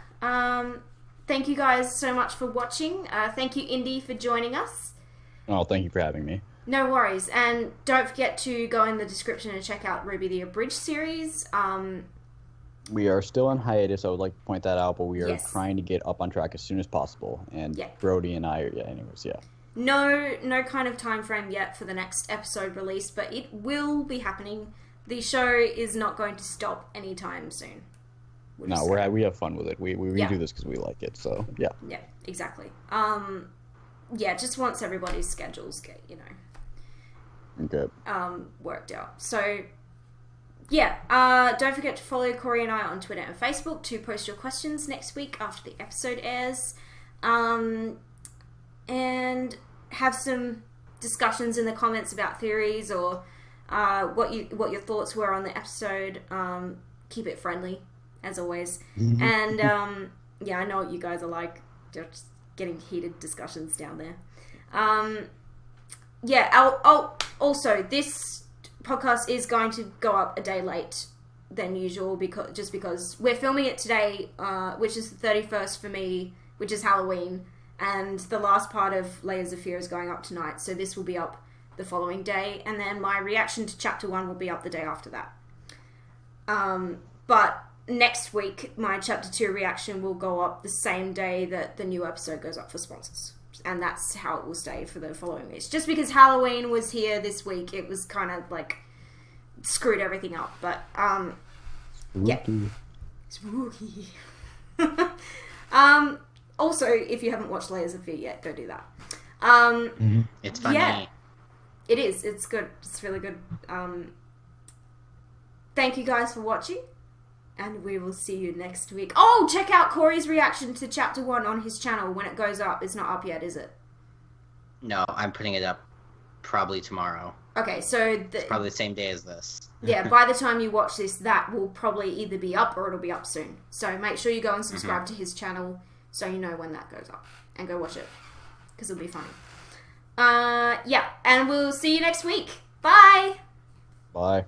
Thank you guys so much for watching. Thank you, Indy, for joining us. Oh, thank you for having me. No worries. And don't forget to go in the description and check out RWBY, the Abridged Series. We are still on hiatus, I would like to point that out, but we are trying to get up on track as soon as possible. And Brody and I are, No kind of time frame yet for the next episode release, but it will be happening. The show is not going to stop anytime soon. No, we have fun with it. We do this because we like it. So yeah. Yeah, exactly. Just once everybody's schedules get worked out. So don't forget to follow Cory and I on Twitter and Facebook to post your questions next week after the episode airs, and have some discussions in the comments about theories or what your thoughts were on the episode. Keep it friendly, as always. And I know what you guys are like, just getting heated discussions down there. Also, this podcast is going to go up a day late than usual because we're filming it today, which is the 31st for me, which is Halloween, and the last part of Layers of Fear is going up tonight, so this will be up the following day, and then my reaction to Chapter 1 will be up the day after that. But next week, my Chapter 2 reaction will go up the same day that the new episode goes up for sponsors. and that's how it will stay for the following weeks. Just because Halloween was here this week, it was kind of like screwed everything up. But yeah, spooky. Also, if you haven't watched Layers of Fear yet, go do that. It's funny. Yeah, it is. It's good. It's really good. Thank you guys for watching. And we will see you next week. Oh, check out Cory's reaction to Chapter 1 on his channel when it goes up. It's not up yet, is it? No, I'm putting it up probably tomorrow. Okay, so... It's probably the same day as this. Yeah, by the time you watch this, that will probably either be up or it'll be up soon. So make sure you go and subscribe to his channel so you know when that goes up. And go watch it. Because it'll be funny. Yeah, and we'll see you next week. Bye! Bye.